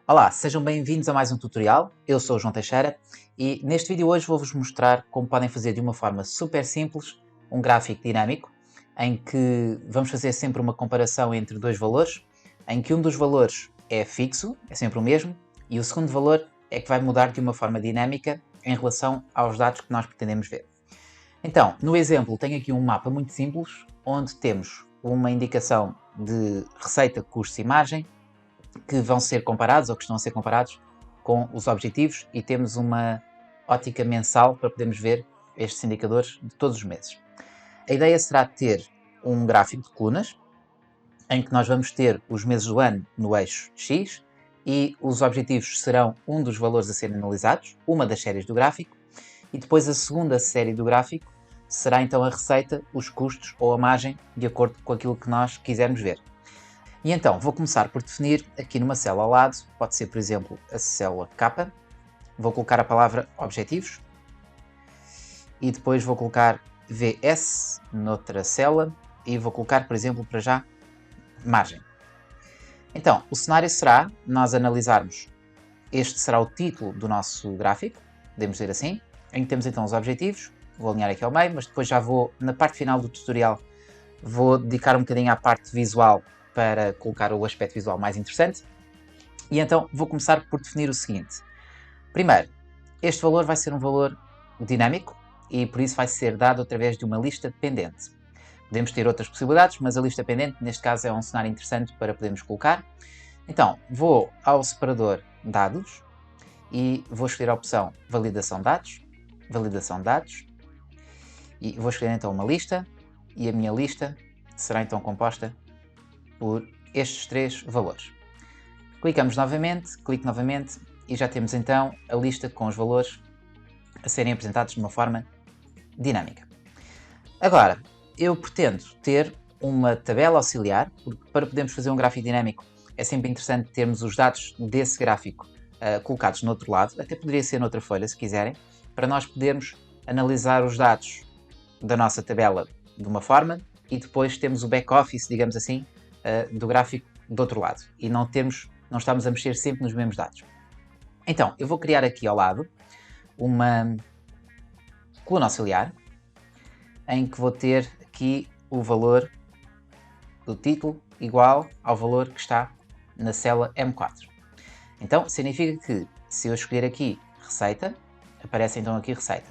Olá, sejam bem-vindos a mais um tutorial. Eu sou o João Teixeira e neste vídeo hoje vou-vos mostrar como podem fazer de uma forma super simples um gráfico dinâmico em que vamos fazer sempre uma comparação entre dois valores, em que um dos valores é fixo, é sempre o mesmo, e o segundo valor é que vai mudar de uma forma dinâmica em relação aos dados que nós pretendemos ver. Então, no exemplo, tenho aqui um mapa muito simples, onde temos uma indicação de receita, custos e margem, que vão ser comparados ou que estão a ser comparados com os objetivos e temos uma ótica mensal para podermos ver estes indicadores de todos os meses. A ideia será ter um gráfico de colunas em que nós vamos ter os meses do ano no eixo X e os objetivos serão um dos valores a serem analisados, uma das séries do gráfico, e depois a segunda série do gráfico será então a receita, os custos ou a margem, de acordo com aquilo que nós quisermos ver. E então, vou começar por definir aqui numa célula ao lado, pode ser, por exemplo, a célula K, vou colocar a palavra objetivos, e depois vou colocar VS noutra célula, e vou colocar, por exemplo, para já, margem. Então, o cenário será nós analisarmos, este será o título do nosso gráfico, podemos dizer assim, em que temos então os objetivos, vou alinhar aqui ao meio, mas depois já vou, na parte final do tutorial, vou dedicar um bocadinho à parte visual para colocar o aspecto visual mais interessante. E então vou começar por definir o seguinte. Primeiro, este valor vai ser um valor dinâmico e por isso vai ser dado através de uma lista pendente. Podemos ter outras possibilidades, mas a lista pendente neste caso é um cenário interessante para podermos colocar. Então vou ao separador dados e vou escolher a opção validação de dados e vou escolher então uma lista e a minha lista será então composta por estes três valores. Clicamos novamente, clico novamente e já temos então a lista com os valores a serem apresentados de uma forma dinâmica. Agora, eu pretendo ter uma tabela auxiliar, porque para podermos fazer um gráfico dinâmico é sempre interessante termos os dados desse gráfico colocados no outro lado, até poderia ser noutra folha se quiserem, para nós podermos analisar os dados da nossa tabela de uma forma e depois temos o back-office, digamos assim, do gráfico do outro lado e não estamos a mexer sempre nos mesmos dados. Então, eu vou criar aqui ao lado uma coluna auxiliar em que vou ter aqui o valor do título igual ao valor que está na célula M4. Então, significa que se eu escolher aqui receita, aparece então aqui receita.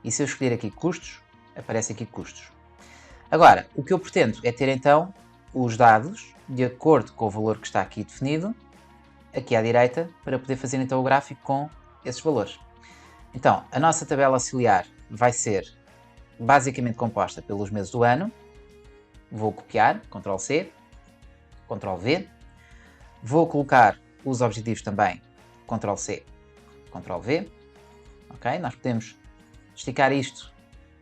E se eu escolher aqui custos, aparece aqui custos. Agora, o que eu pretendo é ter então os dados de acordo com o valor que está aqui definido, aqui à direita, para poder fazer então o gráfico com esses valores. Então, a nossa tabela auxiliar vai ser basicamente composta pelos meses do ano. Vou copiar, Ctrl+C, Ctrl+V. Vou colocar os objetivos também, Ctrl+C, Ctrl+V. Ok? Nós podemos esticar isto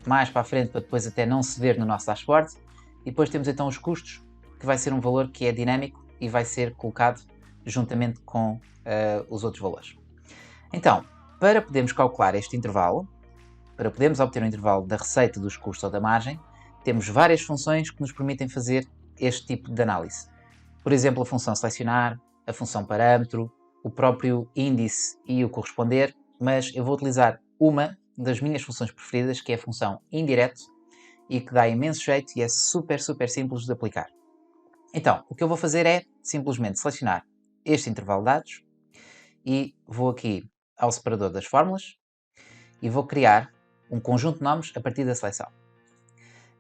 mais para a frente para depois até não se ver no nosso dashboard. E depois temos então os custos, que vai ser um valor que é dinâmico e vai ser colocado juntamente com os outros valores. Então, para podermos calcular este intervalo, para podermos obter um intervalo da receita, dos custos ou da margem, temos várias funções que nos permitem fazer este tipo de análise. Por exemplo, a função selecionar, a função parâmetro, o próprio índice e o corresponder, mas eu vou utilizar uma das minhas funções preferidas, que é a função indireto, e que dá imenso jeito e é super simples de aplicar. Então, o que eu vou fazer é simplesmente selecionar este intervalo de dados e vou aqui ao separador das fórmulas e vou criar um conjunto de nomes a partir da seleção.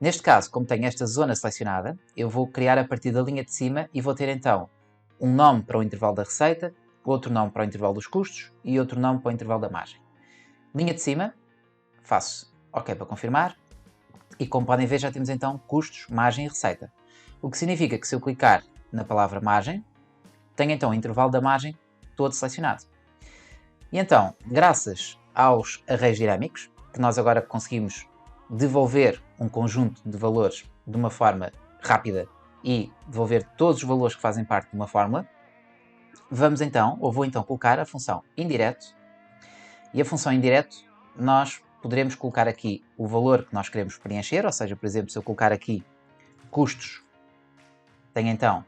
Neste caso, como tenho esta zona selecionada, eu vou criar a partir da linha de cima e vou ter então um nome para o intervalo da receita, outro nome para o intervalo dos custos e outro nome para o intervalo da margem. Linha de cima, faço OK para confirmar e como podem ver já temos então custos, margem e receita. O que significa que se eu clicar na palavra margem, tenho então o intervalo da margem todo selecionado. E então, graças aos arrays dinâmicos, que nós agora conseguimos devolver um conjunto de valores de uma forma rápida e devolver todos os valores que fazem parte de uma fórmula, vou então colocar a função indireto e a função indireto nós poderemos colocar aqui o valor que nós queremos preencher, ou seja, por exemplo, se eu colocar aqui custos, tenho então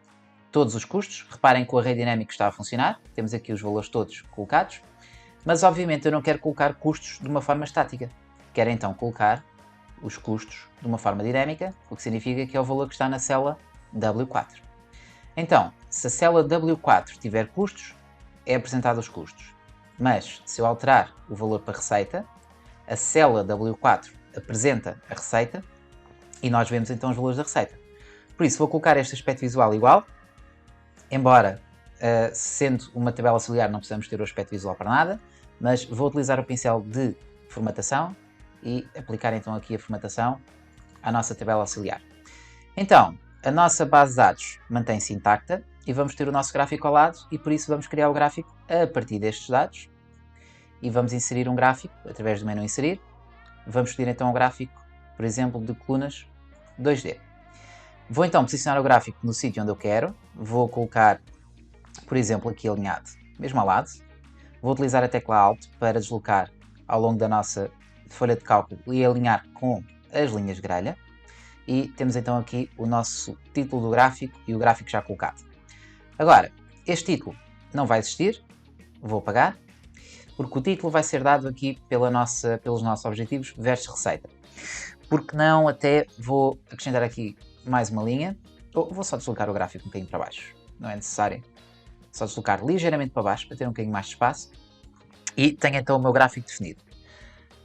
todos os custos. Reparem que o array dinâmico está a funcionar, temos aqui os valores todos colocados, mas obviamente eu não quero colocar custos de uma forma estática. Quero então colocar os custos de uma forma dinâmica, o que significa que é o valor que está na célula W4. Então, se a célula W4 tiver custos, é apresentado os custos. Mas, se eu alterar o valor para receita, a célula W4 apresenta a receita e nós vemos então os valores da receita. Por isso, vou colocar este aspecto visual igual, embora, sendo uma tabela auxiliar, não precisamos ter o aspecto visual para nada, mas vou utilizar o pincel de formatação e aplicar então aqui a formatação à nossa tabela auxiliar. Então, a nossa base de dados mantém-se intacta e vamos ter o nosso gráfico ao lado e por isso vamos criar o gráfico a partir destes dados e vamos inserir um gráfico através do menu inserir. Vamos escolher então um gráfico, por exemplo, de colunas 2D. Vou então posicionar o gráfico no sítio onde eu quero, vou colocar, por exemplo, aqui alinhado, mesmo ao lado. Vou utilizar a tecla Alt para deslocar ao longo da nossa folha de cálculo e alinhar com as linhas de grelha. E temos então aqui o nosso título do gráfico e o gráfico já colocado. Agora, este título não vai existir, vou apagar, porque o título vai ser dado aqui pelos nossos objetivos versus receita. Porque não, até vou acrescentar aqui mais uma linha, ou vou só deslocar o gráfico um bocadinho para baixo, não é necessário, só deslocar ligeiramente para baixo para ter um bocadinho mais de espaço e tenho então o meu gráfico definido.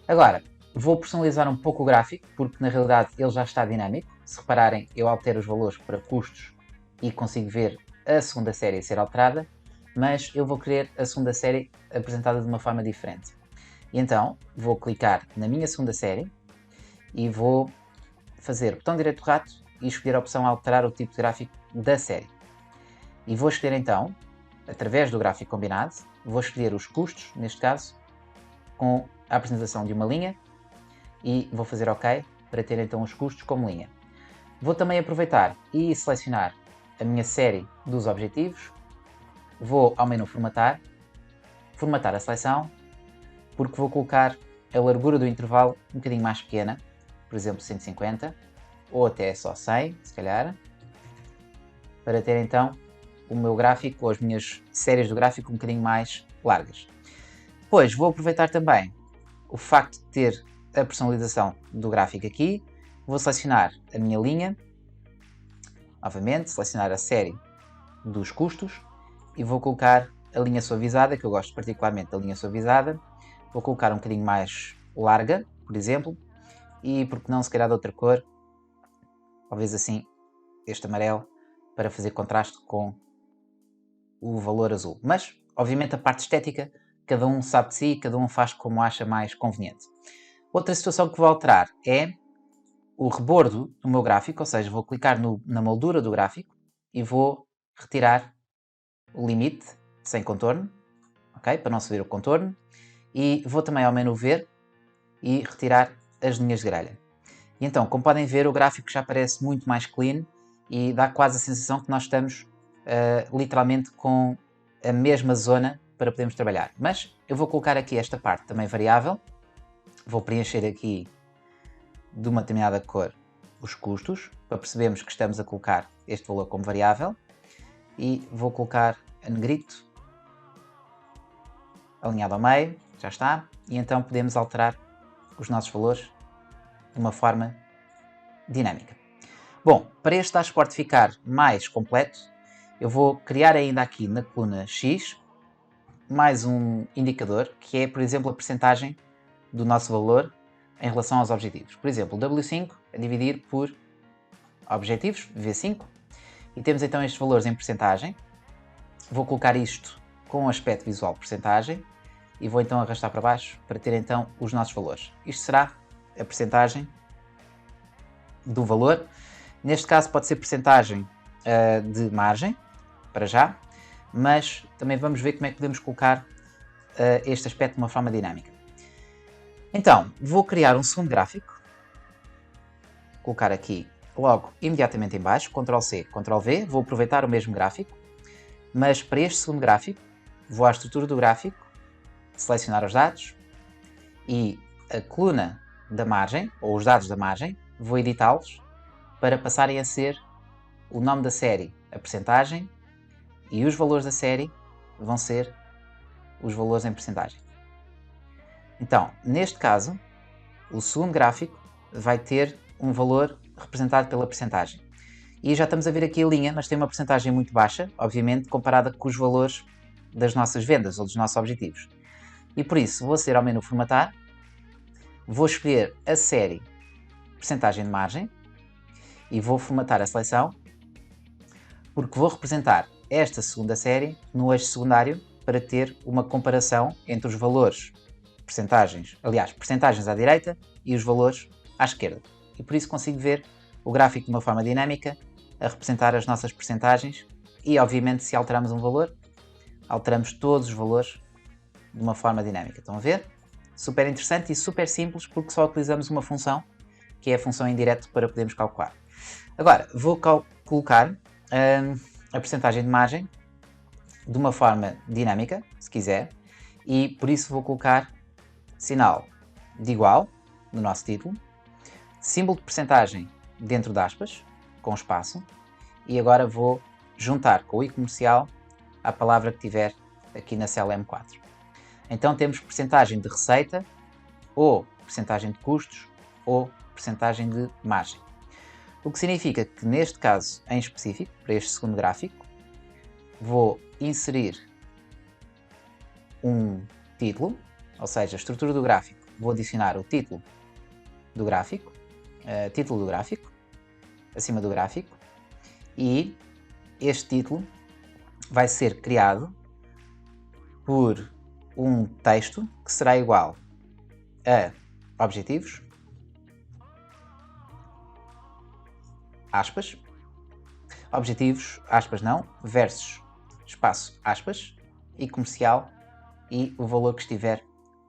Agora, vou personalizar um pouco o gráfico, porque na realidade ele já está dinâmico. Se repararem, eu altero os valores para custos e consigo ver a segunda série ser alterada, mas eu vou querer a segunda série apresentada de uma forma diferente. E então, vou clicar na minha segunda série e vou fazer botão direito do rato e escolher a opção alterar o tipo de gráfico da série. E vou escolher então, através do gráfico combinado, vou escolher os custos, neste caso, com a apresentação de uma linha, e vou fazer OK para ter então os custos como linha. Vou também aproveitar e selecionar a minha série dos objetivos, vou ao menu formatar a seleção, porque vou colocar a largura do intervalo um bocadinho mais pequena, por exemplo 150, ou até só 100, se calhar, para ter então o meu gráfico ou as minhas séries do gráfico um bocadinho mais largas. Depois vou aproveitar também o facto de ter a personalização do gráfico aqui, vou selecionar a minha linha, novamente, selecionar a série dos custos e vou colocar a linha suavizada, que eu gosto particularmente da linha suavizada, vou colocar um bocadinho mais larga, por exemplo, e porque não se calhar de outra cor, talvez assim, este amarelo, para fazer contraste com o valor azul. Mas, obviamente, a parte estética, cada um sabe de si, cada um faz como acha mais conveniente. Outra situação que vou alterar é o rebordo do meu gráfico, ou seja, vou clicar na moldura do gráfico e vou retirar o limite sem contorno, okay? Para não se ver o contorno, e vou também ao menu ver e retirar as linhas de grelha. E então, como podem ver, o gráfico já parece muito mais clean e dá quase a sensação que nós estamos literalmente com a mesma zona para podermos trabalhar. Mas eu vou colocar aqui esta parte também variável, vou preencher aqui de uma determinada cor os custos, para percebermos que estamos a colocar este valor como variável, e vou colocar a negrito, alinhado ao meio, já está, e então podemos alterar os nossos valores de uma forma dinâmica. Bom, para este dashboard ficar mais completo, eu vou criar ainda aqui na coluna X mais um indicador, que é, por exemplo, a percentagem do nosso valor em relação aos objetivos. Por exemplo, W5 a dividir por objetivos, V5, e temos então estes valores em percentagem. Vou colocar isto com o aspecto visual de percentagem e vou então arrastar para baixo para ter então os nossos valores. Isto será a percentagem do valor. Neste caso pode ser percentagem de margem, para já, mas também vamos ver como é que podemos colocar este aspecto de uma forma dinâmica. Então, vou criar um segundo gráfico, colocar aqui logo imediatamente em baixo, Ctrl+C, Ctrl+V, vou aproveitar o mesmo gráfico, mas para este segundo gráfico, vou à estrutura do gráfico, selecionar os dados e a coluna da margem, ou os dados da margem, vou editá-los para passarem a ser o nome da série, a percentagem, E os valores da série vão ser os valores em percentagem. Então, neste caso, o segundo gráfico vai ter um valor representado pela percentagem. E já estamos a ver aqui a linha, mas tem uma percentagem muito baixa, obviamente, comparada com os valores das nossas vendas ou dos nossos objetivos. E por isso, vou aceder ao menu Formatar, vou escolher a série percentagem de margem e vou formatar a seleção, porque vou representar esta segunda série no eixo secundário para ter uma comparação entre os valores, percentagens à direita e os valores à esquerda. E por isso consigo ver o gráfico de uma forma dinâmica a representar as nossas percentagens e, obviamente, se alterarmos um valor, alteramos todos os valores de uma forma dinâmica. Estão a ver? Super interessante e super simples porque só utilizamos uma função, que é a função indireto, para podermos calcular. Agora, vou colocar a percentagem de margem de uma forma dinâmica, se quiser, e por isso vou colocar sinal de igual no nosso título, símbolo de percentagem dentro de aspas, com espaço, e agora vou juntar com o i comercial a palavra que tiver aqui na célula M4. Então temos percentagem de receita, ou percentagem de custos, ou percentagem de margem. O que significa que neste caso em específico, para este segundo gráfico, vou inserir um título, ou seja, a estrutura do gráfico, vou adicionar o título do gráfico, acima do gráfico, e este título vai ser criado por um texto que será igual a objetivos, aspas, objetivos, aspas não, versus, espaço, aspas, e comercial, e o valor que estiver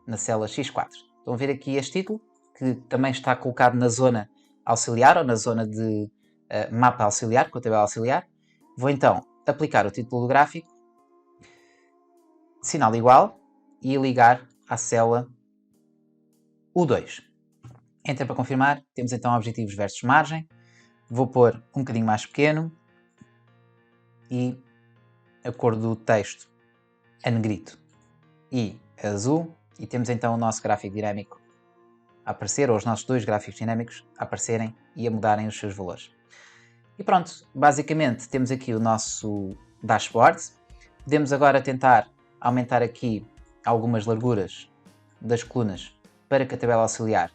na célula X4. Estão a ver aqui este título, que também está colocado na zona auxiliar, ou na zona de mapa auxiliar, com a tabela auxiliar. Vou então aplicar o título do gráfico, sinal igual, e ligar à célula U2. Enter para confirmar, temos então objetivos versus margem. Vou pôr um bocadinho mais pequeno e a cor do texto a negrito e a azul, e temos então o nosso gráfico dinâmico a aparecer, ou os nossos dois gráficos dinâmicos a aparecerem e a mudarem os seus valores. E pronto, basicamente temos aqui o nosso dashboard. Podemos agora tentar aumentar aqui algumas larguras das colunas para que a tabela auxiliar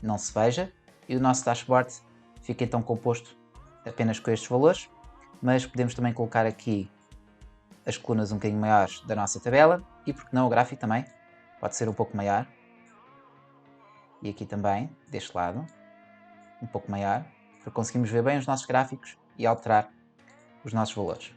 não se veja, e o nosso dashboard fica então composto apenas com estes valores, mas podemos também colocar aqui as colunas um bocadinho maiores da nossa tabela, e porque não o gráfico também pode ser um pouco maior, e aqui também, deste lado, um pouco maior, para conseguirmos ver bem os nossos gráficos e alterar os nossos valores.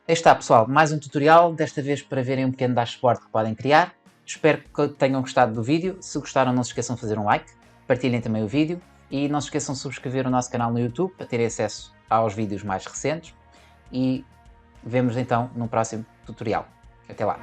Aí está, pessoal, mais um tutorial, desta vez para verem um pequeno dashboard que podem criar. Espero que tenham gostado do vídeo. Se gostaram, não se esqueçam de fazer um like, partilhem também o vídeo e não se esqueçam de subscrever o nosso canal no YouTube para terem acesso aos vídeos mais recentes, e vemos então num próximo tutorial. Até lá!